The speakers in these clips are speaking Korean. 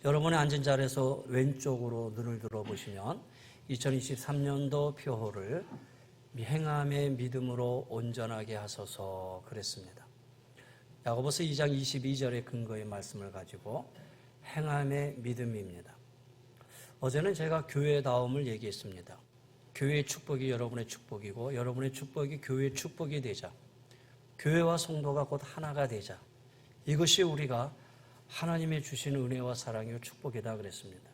여러분의 앉은 자리에서 왼쪽으로 눈을 들어보시면 2023년도 표호를 행함의 믿음으로 온전하게 하소서 그랬습니다. 야고보서 2장 22절의 근거의 말씀을 가지고 행함의 믿음입니다. 어제는 제가 교회다움을 얘기했습니다. 교회의 축복이 여러분의 축복이고 여러분의 축복이 교회의 축복이 되자, 교회와 성도가 곧 하나가 되자, 이것이 우리가 하나님의 주신 은혜와 사랑이고 축복이다 그랬습니다.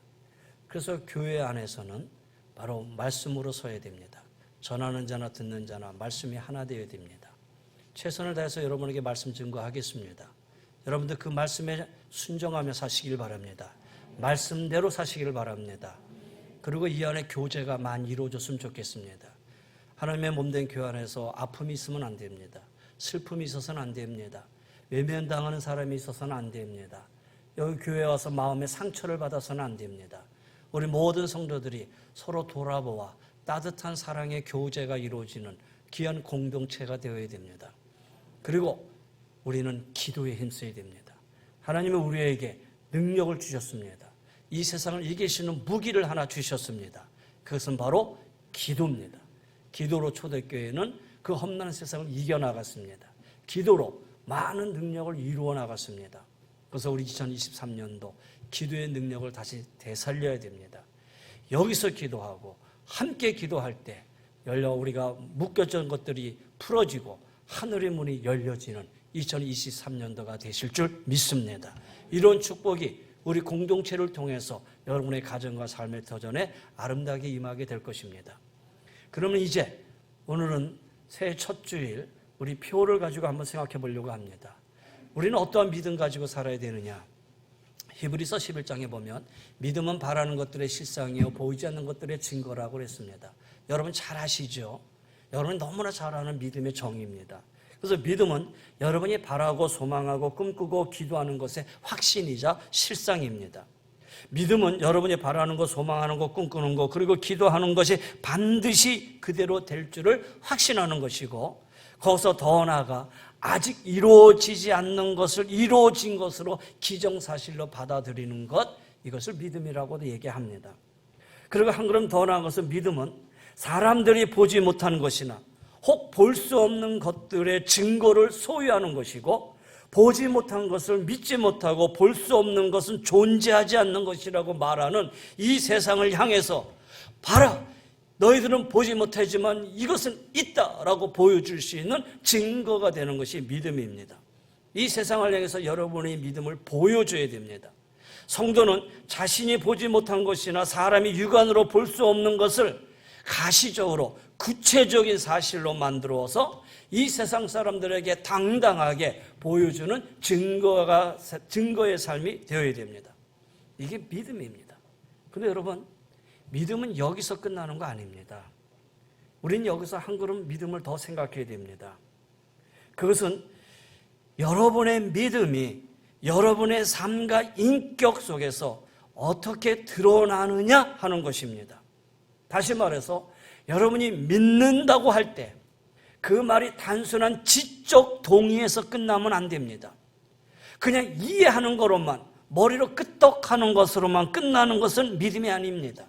그래서 교회 안에서는 바로 말씀으로 서야 됩니다. 전하는 자나 듣는 자나 말씀이 하나 되어야 됩니다. 최선을 다해서 여러분에게 말씀 증거하겠습니다. 여러분들 그 말씀에 순종하며 사시길 바랍니다. 말씀대로 사시길 바랍니다. 그리고 이 안에 교제가 많이 이루어졌으면 좋겠습니다. 하나님의 몸된 교회 안에서 아픔이 있으면 안 됩니다. 슬픔이 있어서는 안 됩니다. 외면당하는 사람이 있어서는 안 됩니다. 여기 교회에 와서 마음의 상처를 받아서는 안 됩니다. 우리 모든 성도들이 서로 돌아보아 따뜻한 사랑의 교제가 이루어지는 귀한 공동체가 되어야 됩니다. 그리고 우리는 기도에 힘써야 됩니다. 하나님은 우리에게 능력을 주셨습니다. 이 세상을 이기시는 무기를 하나 주셨습니다. 그것은 바로 기도입니다. 기도로 초대교회는 그 험난한 세상을 이겨나갔습니다. 기도로 많은 능력을 이루어 나갔습니다. 그래서 우리 2023년도 기도의 능력을 다시 되살려야 됩니다. 여기서 기도하고 함께 기도할 때 우리가 묶여진 것들이 풀어지고 하늘의 문이 열려지는 2023년도가 되실 줄 믿습니다. 이런 축복이 우리 공동체를 통해서 여러분의 가정과 삶의 터전에 아름다게 임하게 될 것입니다. 그러면 이제 오늘은 새해 첫 주일 우리 표를 가지고 한번 생각해 보려고 합니다. 우리는 어떠한 믿음 가지고 살아야 되느냐? 히브리서 11장에 보면 믿음은 바라는 것들의 실상이요 보이지 않는 것들의 증거라고 했습니다. 여러분 잘 아시죠? 여러분이 너무나 잘 아는 믿음의 정의입니다. 그래서 믿음은 여러분이 바라고 소망하고 꿈꾸고 기도하는 것의 확신이자 실상입니다. 믿음은 여러분이 바라는 것, 소망하는 것, 꿈꾸는 것, 그리고 기도하는 것이 반드시 그대로 될 줄을 확신하는 것이고, 거기서 더 나아가 아직 이루어지지 않는 것을 이루어진 것으로 기정사실로 받아들이는 것, 이것을 믿음이라고도 얘기합니다. 그리고 한 걸음 더 나은 것은 믿음은 사람들이 보지 못하는 것이나 혹 볼 수 없는 것들의 증거를 소유하는 것이고, 보지 못한 것을 믿지 못하고 볼 수 없는 것은 존재하지 않는 것이라고 말하는 이 세상을 향해서 봐라! 너희들은 보지 못하지만 이것은 있다라고 보여줄 수 있는 증거가 되는 것이 믿음입니다. 이 세상을 향해서 여러분의 믿음을 보여줘야 됩니다. 성도는 자신이 보지 못한 것이나 사람이 육안으로 볼 수 없는 것을 가시적으로 구체적인 사실로 만들어서 이 세상 사람들에게 당당하게 보여주는 증거의 삶이 되어야 됩니다. 이게 믿음입니다. 그런데 여러분, 믿음은 여기서 끝나는 거 아닙니다. 우리는 여기서 한 걸음 믿음을 더 생각해야 됩니다. 그것은 여러분의 믿음이 여러분의 삶과 인격 속에서 어떻게 드러나느냐 하는 것입니다. 다시 말해서 여러분이 믿는다고 할 때 그 말이 단순한 지적 동의에서 끝나면 안 됩니다. 그냥 이해하는 것로만, 머리로 끄떡하는 것으로만 끝나는 것은 믿음이 아닙니다.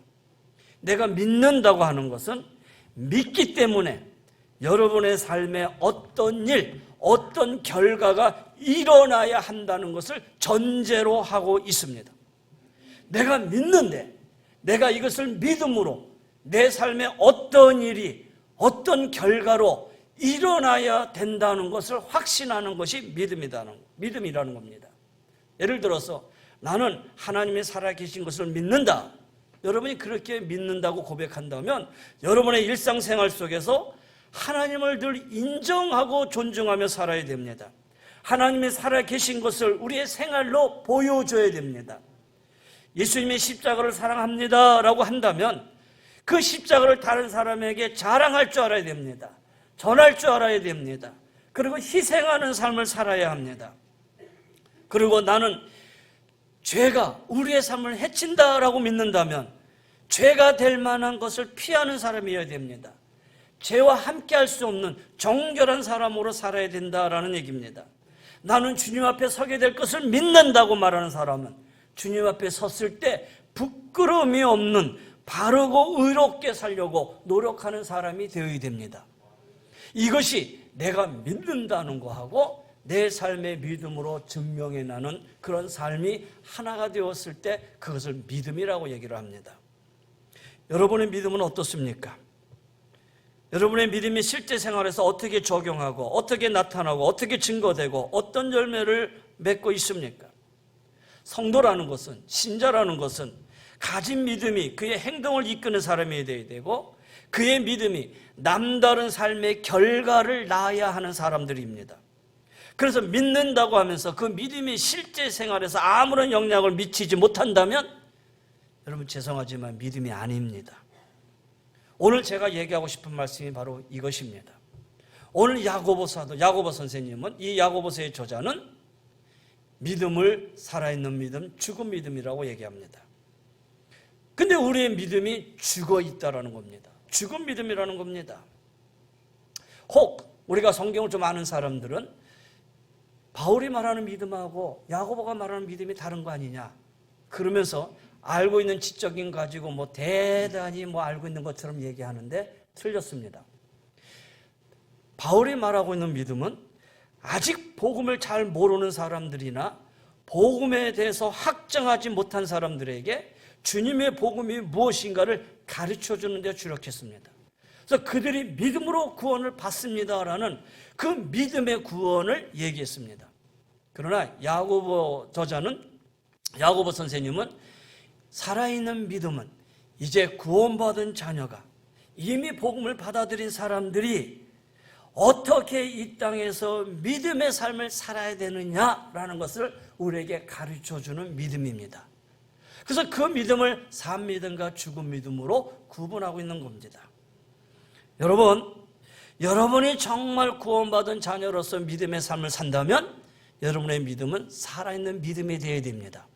내가 믿는다고 하는 것은 믿기 때문에 여러분의 삶에 어떤 일, 어떤 결과가 일어나야 한다는 것을 전제로 하고 있습니다. 내가 믿는데 내가 이것을 믿음으로 내 삶에 어떤 일이, 어떤 결과로 일어나야 된다는 것을 확신하는 것이 믿음이라는 겁니다. 예를 들어서 나는 하나님이 살아계신 것을 믿는다. 여러분이 그렇게 믿는다고 고백한다면 여러분의 일상생활 속에서 하나님을 늘 인정하고 존중하며 살아야 됩니다. 하나님이 살아계신 것을 우리의 생활로 보여줘야 됩니다. 예수님의 십자가를 사랑합니다 라고 한다면 그 십자가를 다른 사람에게 자랑할 줄 알아야 됩니다. 전할 줄 알아야 됩니다. 그리고 희생하는 삶을 살아야 합니다. 그리고 나는 죄가 우리의 삶을 해친다라고 믿는다면 죄가 될 만한 것을 피하는 사람이어야 됩니다. 죄와 함께할 수 없는 정결한 사람으로 살아야 된다라는 얘기입니다. 나는 주님 앞에 서게 될 것을 믿는다고 말하는 사람은 주님 앞에 섰을 때 부끄러움이 없는 바르고 의롭게 살려고 노력하는 사람이 되어야 됩니다. 이것이 내가 믿는다는 거하고 내 삶의 믿음으로 증명해 나는 그런 삶이 하나가 되었을 때 그것을 믿음이라고 얘기를 합니다. 여러분의 믿음은 어떻습니까? 여러분의 믿음이 실제 생활에서 어떻게 적용하고 어떻게 나타나고 어떻게 증거되고 어떤 열매를 맺고 있습니까? 성도라는 것은, 신자라는 것은 가진 믿음이 그의 행동을 이끄는 사람이 되어야 되고 그의 믿음이 남다른 삶의 결과를 낳아야 하는 사람들입니다. 그래서 믿는다고 하면서 그 믿음이 실제 생활에서 아무런 영향을 미치지 못한다면 여러분 죄송하지만 믿음이 아닙니다. 오늘 제가 얘기하고 싶은 말씀이 바로 이것입니다. 오늘 야고보 선생님은 이 야고보서의 저자는 믿음을 살아있는 믿음, 죽은 믿음이라고 얘기합니다. 근데 우리의 믿음이 죽어 있다라는 겁니다. 죽은 믿음이라는 겁니다. 혹 우리가 성경을 좀 아는 사람들은 바울이 말하는 믿음하고 야고보가 말하는 믿음이 다른 거 아니냐 그러면서 알고 있는 지적인 가지고 대단히 알고 있는 것처럼 얘기하는데 틀렸습니다. 바울이 말하고 있는 믿음은 아직 복음을 잘 모르는 사람들이나 복음에 대해서 확정하지 못한 사람들에게 주님의 복음이 무엇인가를 가르쳐 주는 데 주력했습니다. 그래서 그들이 믿음으로 구원을 받습니다라는 그 믿음의 구원을 얘기했습니다. 그러나 야고보 선생님은 살아있는 믿음은 이제 구원받은 자녀가 이미 복음을 받아들인 사람들이 어떻게 이 땅에서 믿음의 삶을 살아야 되느냐라는 것을 우리에게 가르쳐주는 믿음입니다. 그래서 그 믿음을 산 믿음과 죽은 믿음으로 구분하고 있는 겁니다. 여러분이 정말 구원받은 자녀로서 믿음의 삶을 산다면 여러분의 믿음은 살아있는 믿음이 되어야 됩니다.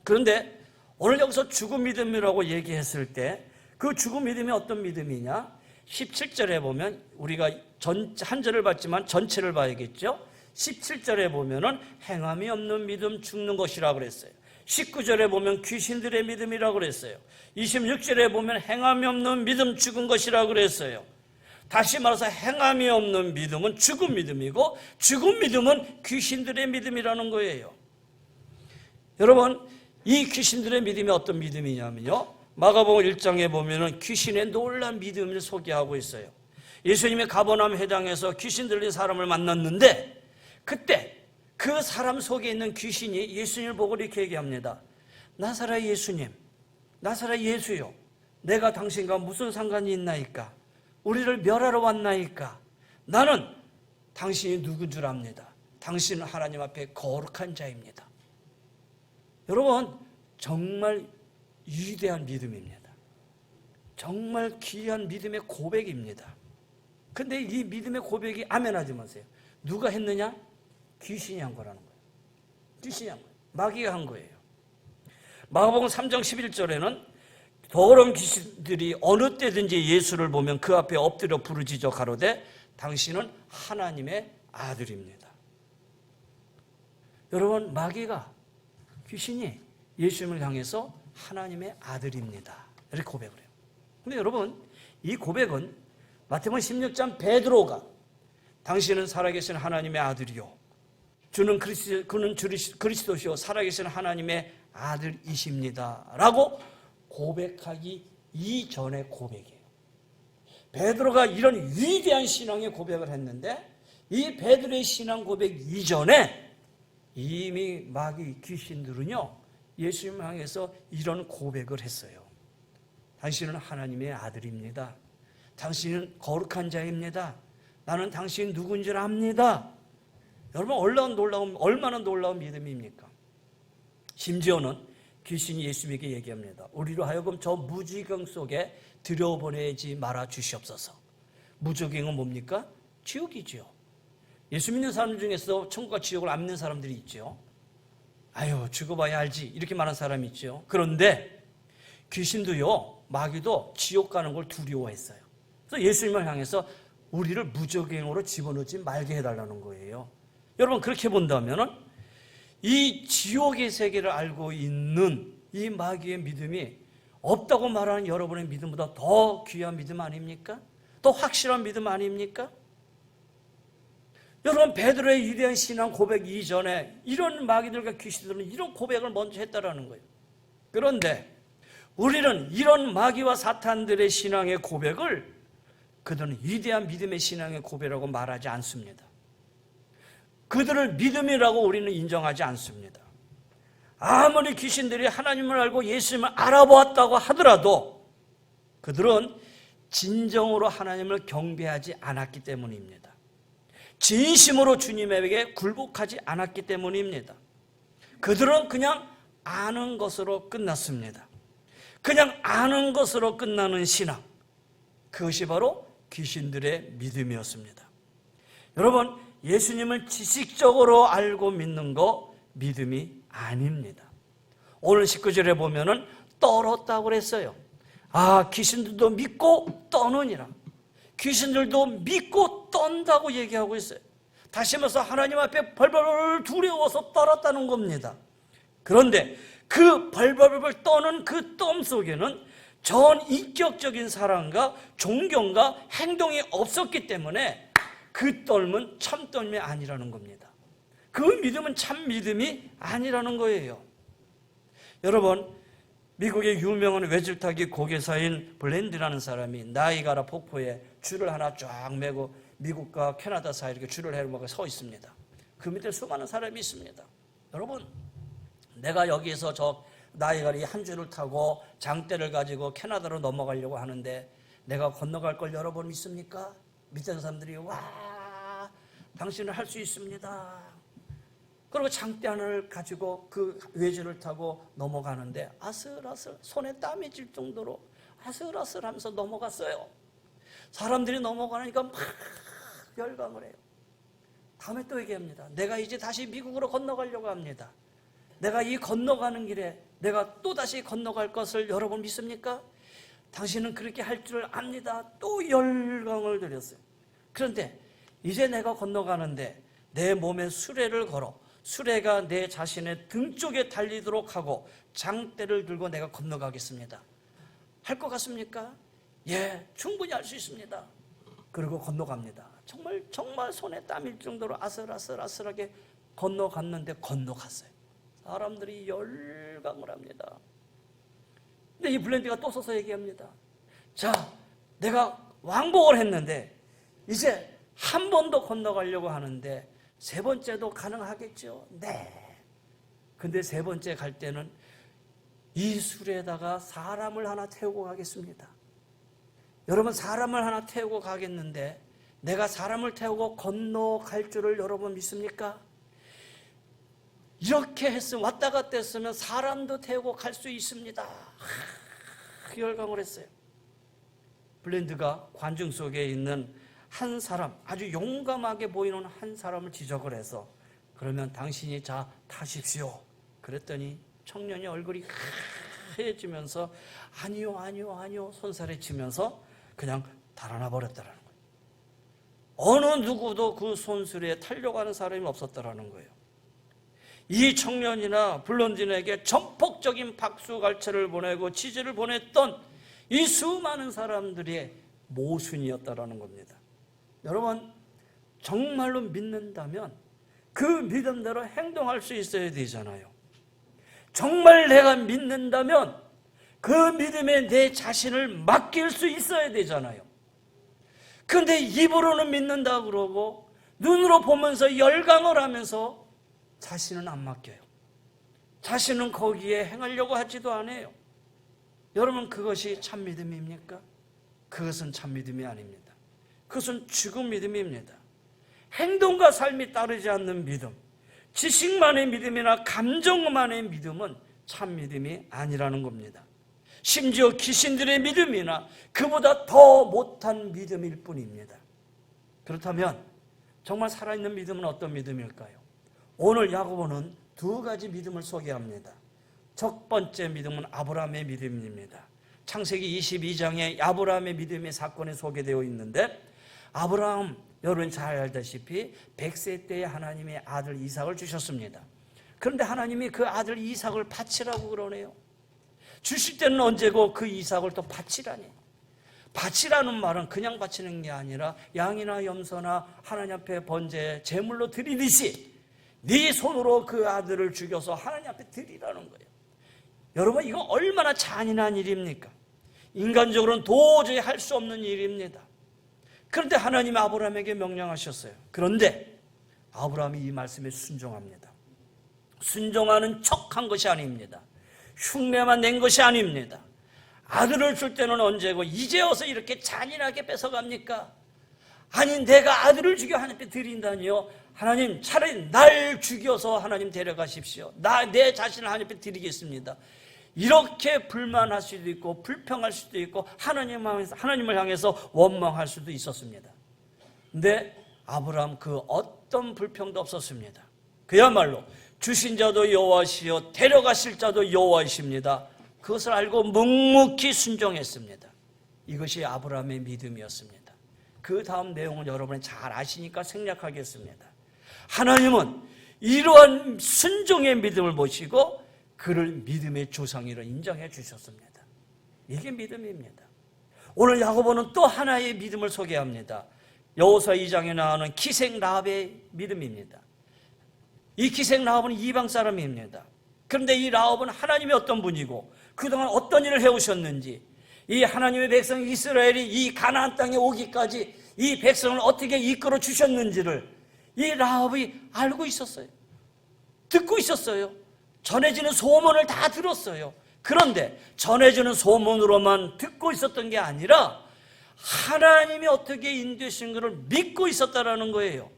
그런데 오늘 여기서 죽은 믿음이라고 얘기했을 때 그 죽은 믿음이 어떤 믿음이냐? 17절에 보면 우리가 한 절을 봤지만 전체를 봐야겠죠. 17절에 보면은 행함이 없는 믿음 죽는 것이라고 그랬어요. 19절에 보면 귀신들의 믿음이라고 그랬어요. 26절에 보면 행함이 없는 믿음 죽은 것이라고 그랬어요. 다시 말해서 행함이 없는 믿음은 죽은 믿음이고 죽은 믿음은 귀신들의 믿음이라는 거예요. 여러분, 이 귀신들의 믿음이 어떤 믿음이냐면요, 마가복음 1장에 보면은 귀신의 놀란 믿음을 소개하고 있어요. 예수님이 가버나움 회당에서 귀신 들린 사람을 만났는데 그때 그 사람 속에 있는 귀신이 예수님을 보고 이렇게 얘기합니다. 나사렛 예수님, 나사렛 예수요, 내가 당신과 무슨 상관이 있나이까? 우리를 멸하러 왔나이까? 나는 당신이 누군 줄 압니다. 당신은 하나님 앞에 거룩한 자입니다. 여러분, 정말 위대한 믿음입니다. 정말 귀한 믿음의 고백입니다. 근데 이 믿음의 고백이 아멘하지 마세요. 누가 했느냐? 귀신이 한 거라는 거예요. 귀신이 한 거예요. 마귀가 한 거예요. 마가복음 3장 11절에는 더러운 귀신들이 어느 때든지 예수를 보면 그 앞에 엎드려 부르짖어 가로되 당신은 하나님의 아들입니다. 여러분, 마귀가, 귀신이 예수님을 향해서 하나님의 아들입니다 이렇게 고백을 해요. 근데 여러분, 이 고백은 마태복음 16장 베드로가 당신은 살아계신 하나님의 아들이요, 그는 그리스도시요 살아계신 하나님의 아들이십니다 라고 고백하기 이전의 고백이에요. 베드로가 이런 위대한 신앙의 고백을 했는데 이 베드로의 신앙 고백 이전에 이미 마귀 귀신들은요 예수님을 향해서 이런 고백을 했어요. 당신은 하나님의 아들입니다. 당신은 거룩한 자입니다. 나는 당신 누군지 압니다. 여러분, 얼마나 놀라운 믿음입니까? 심지어는 귀신이 예수님에게 얘기합니다. 우리로 하여금 저 무지경 속에 들여보내지 말아 주시옵소서. 무지경은 뭡니까? 지옥이죠. 예수 믿는 사람 중에서 천국과 지옥을 안 믿는 사람들이 있죠. 아유, 죽어봐야 알지 이렇게 말하는 사람이 있죠. 그런데 귀신도요, 마귀도 지옥 가는 걸 두려워했어요. 그래서 예수님을 향해서 우리를 무지경으로 집어넣지 말게 해달라는 거예요. 여러분, 그렇게 본다면은 이 지옥의 세계를 알고 있는 이 마귀의 믿음이 없다고 말하는 여러분의 믿음보다 더 귀한 믿음 아닙니까? 더 확실한 믿음 아닙니까? 여러분, 베드로의 위대한 신앙 고백 이전에 이런 마귀들과 귀신들은 이런 고백을 먼저 했다라는 거예요. 그런데 우리는 이런 마귀와 사탄들의 신앙의 고백을 그들은 위대한 믿음의 신앙의 고백이라고 말하지 않습니다. 그들을 믿음이라고 우리는 인정하지 않습니다. 아무리 귀신들이 하나님을 알고 예수님을 알아보았다고 하더라도 그들은 진정으로 하나님을 경배하지 않았기 때문입니다. 진심으로 주님에게 굴복하지 않았기 때문입니다. 그들은 그냥 아는 것으로 끝났습니다. 그냥 아는 것으로 끝나는 신앙, 그것이 바로 귀신들의 믿음이었습니다. 여러분, 예수님을 지식적으로 알고 믿는 거 믿음이 아닙니다. 오늘 19절에 보면은 떨었다고 그랬어요. 아, 귀신들도 믿고 떠느니라. 귀신들도 믿고 떤다고 얘기하고 있어요. 다시 말해서 하나님 앞에 벌벌 두려워서 떨었다는 겁니다. 그런데 그 벌벌벌 떠는 그 똠 속에는 전 인격적인 사랑과 존경과 행동이 없었기 때문에 그 떨면 참 떨림이 아니라는 겁니다. 그 믿음은 참 믿음이 아니라는 거예요. 여러분, 미국의 유명한 외줄타기 고개사인 블랜드라는 사람이 나이가라 폭포에 줄을 하나 쫙 메고 미국과 캐나다 사이에 이렇게 줄을 해놓고 서 있습니다. 그 밑에 수많은 사람이 있습니다. 여러분, 내가 여기에서 저 나이가리 한 줄을 타고 장대를 가지고 캐나다로 넘어가려고 하는데 내가 건너갈 걸 여러분 믿습니까? 밑에 사람들이 와, 당신은 할 수 있습니다. 그리고 장대 하나를 가지고 그 외줄을 타고 넘어가는데 아슬아슬 손에 땀이 질 정도로 아슬아슬하면서 넘어갔어요. 사람들이 넘어가니까 막 열광을 해요. 다음에 또 얘기합니다. 내가 이제 다시 미국으로 건너가려고 합니다. 내가 이 건너가는 길에 내가 또 다시 건너갈 것을 여러분 믿습니까? 당신은 그렇게 할 줄 압니다. 또 열광을 드렸어요. 그런데 이제 내가 건너가는데 내 몸에 수레를 걸어 수레가 내 자신의 등 쪽에 달리도록 하고 장대를 들고 내가 건너가겠습니다. 할 것 같습니까? 예, 충분히 할 수 있습니다. 그리고 건너갑니다. 정말 손에 땀일 정도로 아슬아슬하게 건너갔는데 건너갔어요. 사람들이 열광을 합니다. 근데 이 블랜디가 또 서서 얘기합니다. 자, 내가 왕복을 했는데 이제 한 번 더 건너가려고 하는데 세 번째도 가능하겠죠? 네. 근데 세 번째 갈 때는 이 수레에다가 사람을 하나 태우고 가겠습니다. 여러분, 사람을 하나 태우고 가겠는데 내가 사람을 태우고 건너갈 줄을 여러분 믿습니까? 이렇게 했으면, 왔다 갔다 했으면 사람도 태우고 갈 수 있습니다. 열광을 했어요. 블랜드가 관중 속에 있는 한 사람, 아주 용감하게 보이는 한 사람을 지적을 해서 그러면 당신이 자 타십시오. 그랬더니 청년이 얼굴이 하얘지면서 아니요 손살에 치면서 그냥 달아나 버렸다라는 거예요. 어느 누구도 그 손수레에 타려고 하는 사람이 없었다라는 거예요. 이 청년이나 블론딘에게 전폭적인 박수갈채를 보내고 지지를 보냈던 이 수많은 사람들의 모순이었다라는 겁니다. 여러분, 정말로 믿는다면 그 믿음대로 행동할 수 있어야 되잖아요. 정말 내가 믿는다면 그 믿음에 내 자신을 맡길 수 있어야 되잖아요. 그런데 입으로는 믿는다 그러고 눈으로 보면서 열광을 하면서 자신은 안 맡겨요. 자신은 거기에 행하려고 하지도 않아요. 여러분, 그것이 참 믿음입니까? 그것은 참 믿음이 아닙니다. 그것은 죽은 믿음입니다. 행동과 삶이 따르지 않는 믿음, 지식만의 믿음이나 감정만의 믿음은 참 믿음이 아니라는 겁니다. 심지어 귀신들의 믿음이나 그보다 더 못한 믿음일 뿐입니다. 그렇다면 정말 살아있는 믿음은 어떤 믿음일까요? 오늘 야고보는 두 가지 믿음을 소개합니다. 첫 번째 믿음은 아브라함의 믿음입니다. 창세기 22장에 아브라함의 믿음의 사건이 소개되어 있는데, 아브라함, 여러분 잘 알다시피 100세 때에 하나님의 아들 이삭을 주셨습니다. 그런데 하나님이 그 아들 이삭을 바치라고 그러네요. 주실 때는 언제고 그 이삭을 또 바치라니. 바치라는 말은 그냥 바치는 게 아니라 양이나 염소나 하나님 앞에 번제 제물로 드리듯이 네 손으로 그 아들을 죽여서 하나님 앞에 드리라는 거예요. 여러분, 이거 얼마나 잔인한 일입니까? 인간적으로는 도저히 할 수 없는 일입니다. 그런데 하나님이 아브라함에게 명령하셨어요. 그런데 아브라함이 이 말씀에 순종합니다. 순종하는 척한 것이 아닙니다. 흉내만 낸 것이 아닙니다. 아들을 줄 때는 언제고 이제 와서 이렇게 잔인하게 뺏어갑니까? 아니, 내가 아들을 죽여 하나님께 드린다니요? 하나님, 차라리 날 죽여서 하나님 데려가십시오. 내 자신을 하나님께 드리겠습니다. 이렇게 불만할 수도 있고 불평할 수도 있고 하나님을 향해서 원망할 수도 있었습니다. 근데 아브라함 그 어떤 불평도 없었습니다. 그야말로 주신 자도 여호와시요 데려가실 자도 여호와이십니다. 그것을 알고 묵묵히 순종했습니다. 이것이 아브라함의 믿음이었습니다. 그 다음 내용은 여러분이 잘 아시니까 생략하겠습니다. 하나님은 이러한 순종의 믿음을 보시고 그를 믿음의 조상이라 인정해 주셨습니다. 이게 믿음입니다. 오늘 야고보는 또 하나의 믿음을 소개합니다. 여호수아 2장에 나오는 기생 라합의 믿음입니다. 이 기생 라합은 이방 사람입니다. 그런데 이 라합은 하나님의 어떤 분이고 그동안 어떤 일을 해오셨는지, 이 하나님의 백성 이스라엘이 이 가나안 땅에 오기까지 이 백성을 어떻게 이끌어 주셨는지를 이 라합이 알고 있었어요. 듣고 있었어요. 전해지는 소문을 다 들었어요. 그런데 전해지는 소문으로만 듣고 있었던 게 아니라 하나님이 어떻게 인도하신 것을 믿고 있었다라는 거예요.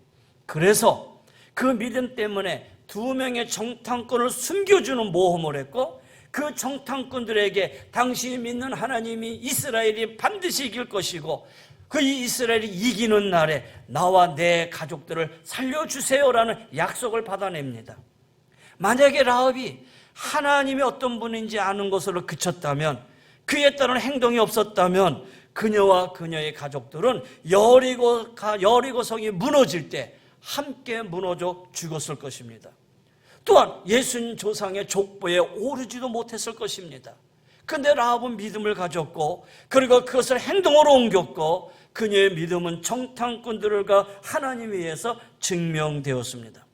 그래서 그 믿음 때문에 2명의 정탐꾼을 숨겨주는 모험을 했고, 그 정탐꾼들에게 당신이 믿는 하나님이 이스라엘이 반드시 이길 것이고 그 이스라엘이 이기는 날에 나와 내 가족들을 살려주세요라는 약속을 받아냅니다. 만약에 라합이 하나님이 어떤 분인지 아는 것으로 그쳤다면, 그에 따른 행동이 없었다면 그녀와 그녀의 가족들은 여리고성이 무너질 때 함께 무너져 죽었을 것입니다. 또한 예수님 조상의 족보에 오르지도 못했을 것입니다. 그런데 라합은 믿음을 가졌고 그리고 그것을 행동으로 옮겼고 그녀의 믿음은 정탐꾼들과 하나님 위해서 증명되었습니다.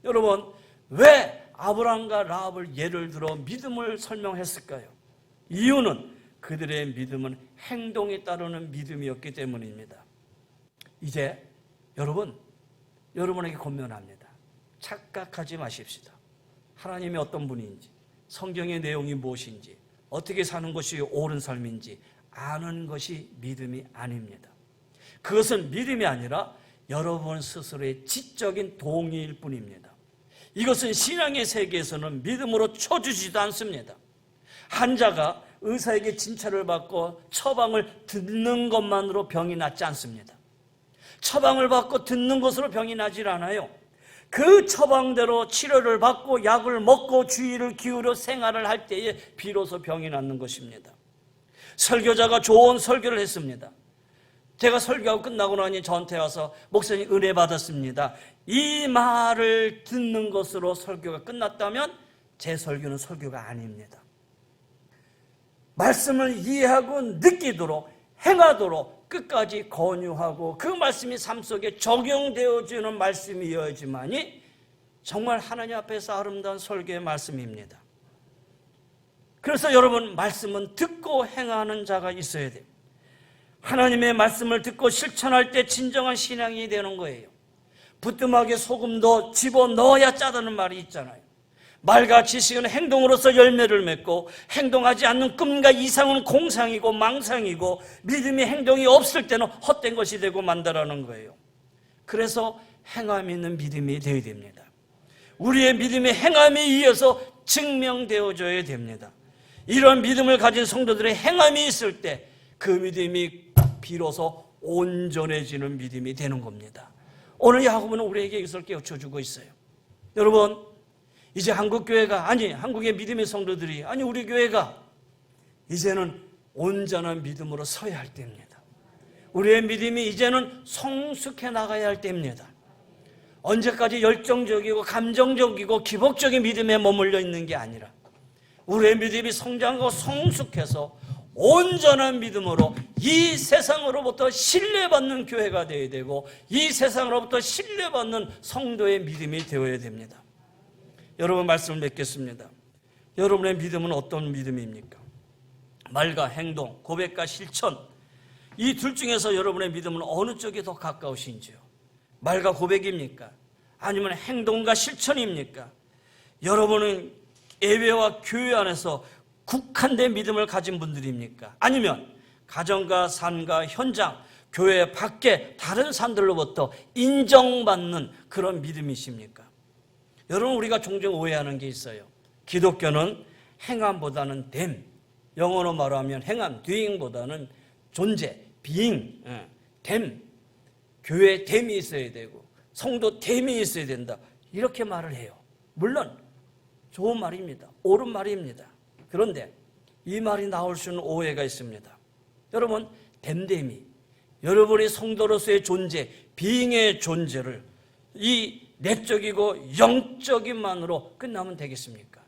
여러분, 왜 아브라함과 라합을 예를 들어 믿음을 설명했을까요? 이유는 그들의 믿음은 행동에 따르는 믿음이었기 때문입니다. 이제 여러분에게 권면합니다. 착각하지 마십시다. 하나님이 어떤 분인지, 성경의 내용이 무엇인지, 어떻게 사는 것이 옳은 삶인지 아는 것이 믿음이 아닙니다. 그것은 믿음이 아니라 여러분 스스로의 지적인 동의일 뿐입니다. 이것은 신앙의 세계에서는 믿음으로 쳐주지도 않습니다. 환자가 의사에게 진찰을 받고 처방을 듣는 것만으로 병이 낫지 않습니다. 처방을 받고 듣는 것으로 병이 나질 않아요. 그 처방대로 치료를 받고 약을 먹고 주의를 기울여 생활을 할 때에 비로소 병이 낫는 것입니다. 설교자가 좋은 설교를 했습니다. 제가 설교하고 끝나고 나니 저한테 와서 목사님 은혜 받았습니다. 이 말을 듣는 것으로 설교가 끝났다면 제 설교는 설교가 아닙니다. 말씀을 이해하고 느끼도록 행하도록 끝까지 권유하고 그 말씀이 삶 속에 적용되어지는 말씀이어야지만이 정말 하나님 앞에서 아름다운 설교의 말씀입니다. 그래서 여러분, 말씀은 듣고 행하는 자가 있어야 돼요. 하나님의 말씀을 듣고 실천할 때 진정한 신앙이 되는 거예요. 부뚜막에 소금도 집어넣어야 짜다는 말이 있잖아요. 말과 지식은 행동으로서 열매를 맺고 행동하지 않는 꿈과 이상은 공상이고 망상이고 믿음이 행동이 없을 때는 헛된 것이 되고 만다라는 거예요. 그래서 행함이 있는 믿음이 되어야 됩니다. 우리의 믿음이 행함에 의해서 증명되어져야 됩니다. 이런 믿음을 가진 성도들의 행함이 있을 때 그 믿음이 비로소 온전해지는 믿음이 되는 겁니다. 오늘 야고보는 우리에게 이것을 깨우쳐주고 있어요. 여러분, 이제 한국의 믿음의 성도들이, 우리 교회가 이제는 온전한 믿음으로 서야 할 때입니다. 우리의 믿음이 이제는 성숙해 나가야 할 때입니다. 언제까지 열정적이고 감정적이고 기복적인 믿음에 머물러 있는 게 아니라 우리의 믿음이 성장하고 성숙해서 온전한 믿음으로 이 세상으로부터 신뢰받는 교회가 되어야 되고 이 세상으로부터 신뢰받는 성도의 믿음이 되어야 됩니다. 여러분 말씀을 맺겠습니다. 여러분의 믿음은 어떤 믿음입니까? 말과 행동, 고백과 실천, 이 둘 중에서 여러분의 믿음은 어느 쪽이 더 가까우신지요? 말과 고백입니까? 아니면 행동과 실천입니까? 여러분은 예배와 교회 안에서 국한된 믿음을 가진 분들입니까? 아니면 가정과 산과 현장, 교회 밖에 다른 산들로부터 인정받는 그런 믿음이십니까? 여러분, 우리가 종종 오해하는 게 있어요. 기독교는 행함보다는 됨, 영어로 말하면 행함, doing보다는 존재, being, 됨, 교회에 됨이 있어야 되고 성도 됨이 있어야 된다, 이렇게 말을 해요. 물론 좋은 말입니다. 옳은 말입니다. 그런데 이 말이 나올 수 있는 오해가 있습니다. 여러분, 됨됨이, 여러분의 성도로서의 존재, being의 존재를 이 내적이고 영적인만으로 끝나면 되겠습니까?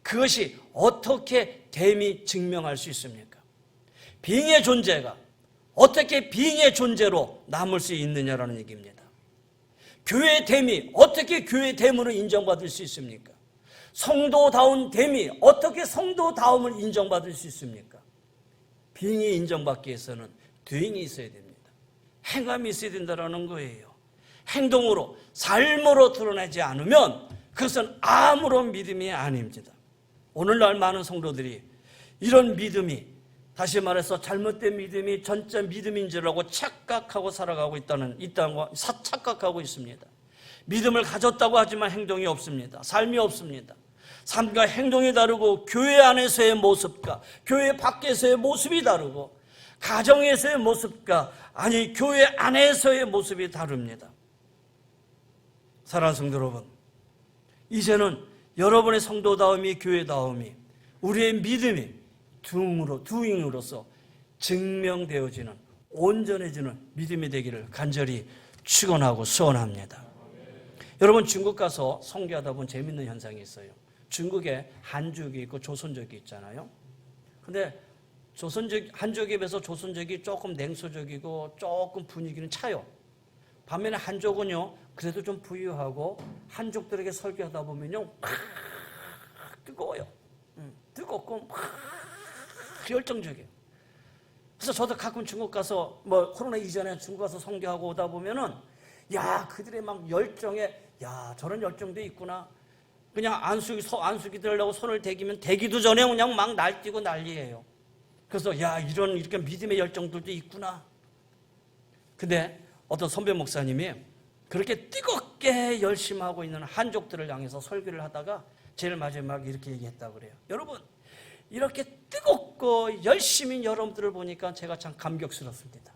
그것이 어떻게 됨이 증명할 수 있습니까? being의 존재가 어떻게 being의 존재로 남을 수 있느냐라는 얘기입니다. 교회의 됨이 어떻게 교회의 됨으로 인정받을 수 있습니까? 성도다운 됨이 어떻게 성도다움을 인정받을 수 있습니까? being이 인정받기 위해서는 doing이 있어야 됩니다. 행함이 있어야 된다는 거예요. 행동으로, 삶으로 드러나지 않으면 그것은 아무런 믿음이 아닙니다. 오늘날 많은 성도들이 이런 믿음이, 다시 말해서 잘못된 믿음이 전짜 믿음인 줄 알고 착각하고 살아가고 착각하고 있습니다. 믿음을 가졌다고 하지만 행동이 없습니다. 삶이 없습니다. 삶과 행동이 다르고 교회 안에서의 모습과 교회 밖에서의 모습이 다르고 가정에서의 모습과 교회 안에서의 모습이 다릅니다. 사랑하는 성도 여러분, 이제는 여러분의 성도다움이, 교회다움이, 우리의 믿음이 doing으로서 증명되어지는, 온전해지는 믿음이 되기를 간절히 축원하고 소원합니다. 여러분, 중국 가서 선교하다 보면 재밌는 현상이 있어요. 중국에 한족이 있고 조선족이 있잖아요. 근데 한족에 비해서 조선족이 조금 냉소적이고 조금 분위기는 차요. 반면에 한족은요, 그래도 좀 부유하고 한족들에게 설교하다 보면요, 뜨거워요. 뜨겁고 열정적이에요. 그래서 저도 가끔 중국 가서 코로나 이전에 중국 가서 선교하고 오다 보면은 그들의 막 열정에 저런 열정도 있구나. 그냥 안수기 들으려고 손을 대기면 대기도 전에 그냥 막 날뛰고 난리예요. 그래서 이렇게 믿음의 열정들도 있구나. 근데 어떤 선배 목사님이 그렇게 뜨겁게 열심히 하고 있는 한족들을 향해서 설교를 하다가 제일 마지막에 이렇게 얘기했다고 그래요. 여러분, 이렇게 뜨겁고 열심히 여러분들을 보니까 제가 참 감격스럽습니다.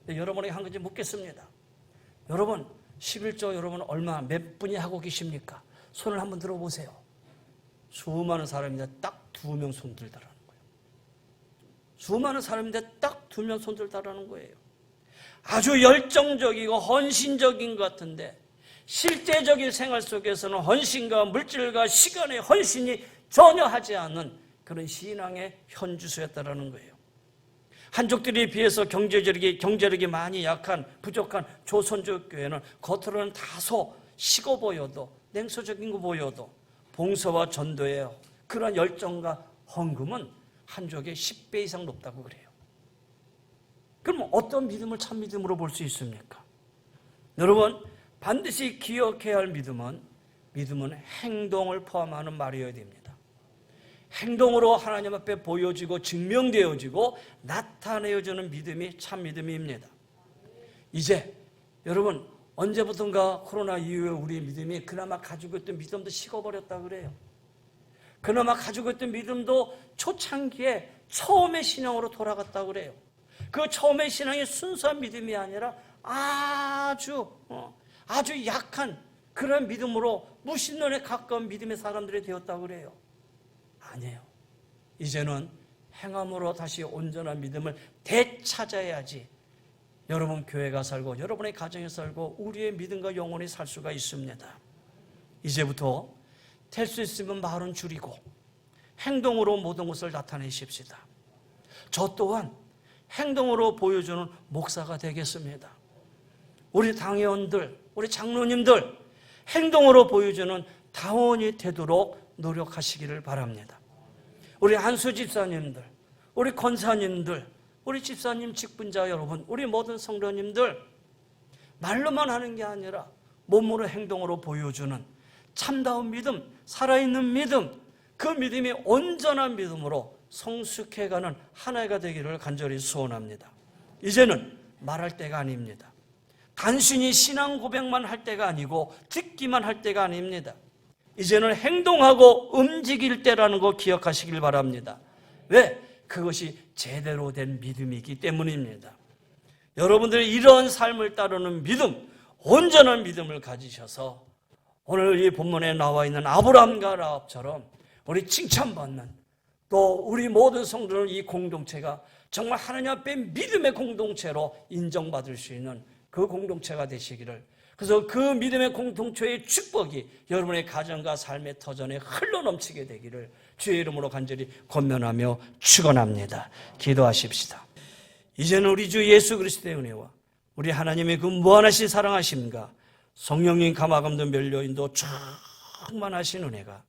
여러분에게 한 가지 묻겠습니다. 여러분, 11조 여러분 몇 분이 하고 계십니까? 손을 한번 들어보세요. 수많은 사람인데 딱 2명 손 들다라는 거예요. 수많은 사람인데 딱 2명 손 들다라는 거예요. 아주 열정적이고 헌신적인 것 같은데 실제적인 생활 속에서는 헌신과 물질과 시간의 헌신이 전혀 하지 않는 그런 신앙의 현주소였다라는 거예요. 한족들에 비해서 경제력이 많이 약한, 부족한 조선족 교회는 겉으로는 다소 식어 보여도, 냉소적인 거 보여도 봉사와 전도의 그런 열정과 헌금은 한족의 10배 이상 높다고 그래요. 그럼 어떤 믿음을 참 믿음으로 볼 수 있습니까? 여러분, 반드시 기억해야 할 믿음은 행동을 포함하는 말이어야 됩니다. 행동으로 하나님 앞에 보여지고 증명되어지고 나타내어지는 믿음이 참 믿음입니다. 이제 여러분, 언제부턴가 코로나 이후에 우리의 믿음이 그나마 가지고 있던 믿음도 식어버렸다 그래요. 그나마 가지고 있던 믿음도 초창기에 처음의 신앙으로 돌아갔다 그래요. 그 처음의 신앙이 순수한 믿음이 아니라 아주 약한 그런 믿음으로 무신론에 가까운 믿음의 사람들이 되었다고 그래요. 아니에요. 이제는 행함으로 다시 온전한 믿음을 되찾아야지 여러분 교회가 살고 여러분의 가정에 살고 우리의 믿음과 영혼이 살 수가 있습니다. 이제부터 될 수 있으면 말은 줄이고 행동으로 모든 것을 나타내십시다. 저 또한 행동으로 보여주는 목사가 되겠습니다. 우리 당회원들, 우리 장로님들 행동으로 보여주는 당원이 되도록 노력하시기를 바랍니다. 우리 안수 집사님들, 우리 권사님들, 우리 집사님 직분자 여러분, 우리 모든 성도님들 말로만 하는 게 아니라 몸으로 행동으로 보여주는 참다운 믿음, 살아있는 믿음, 그 믿음이 온전한 믿음으로 성숙해가는 하나가 되기를 간절히 소원합니다. 이제는 말할 때가 아닙니다. 단순히 신앙 고백만 할 때가 아니고 듣기만 할 때가 아닙니다. 이제는 행동하고 움직일 때라는 거 기억하시길 바랍니다. 왜? 그것이 제대로 된 믿음이기 때문입니다. 여러분들이 이런 삶을 따르는 믿음, 온전한 믿음을 가지셔서 오늘 이 본문에 나와 있는 아브라함과 라합처럼 우리 칭찬받는 또 우리 모든 성도는 이 공동체가 정말 하나님 앞에 믿음의 공동체로 인정받을 수 있는 그 공동체가 되시기를, 그래서 그 믿음의 공동체의 축복이 여러분의 가정과 삶의 터전에 흘러넘치게 되기를 주의 이름으로 간절히 권면하며 축원합니다. 기도하십시다. 이제는 우리 주 예수 그리스도의 은혜와 우리 하나님의 그 무한하신 사랑하심과 성령님 감화감도 면류인도 충만하신 은혜가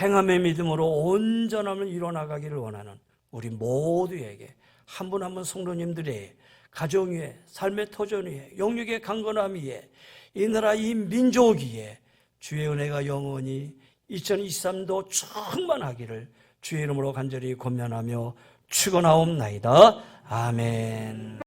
행함의 믿음으로 온전함을 이뤄나가기를 원하는 우리 모두에게 한 분 한 분 성도님들의 가정 위에, 삶의 터전 위에, 영육의 강건함 위에, 이 나라 이 민족 위에 주의 은혜가 영원히 2023도 충만하기를 주의 이름으로 간절히 권면하며 축원하옵나이다. 아멘.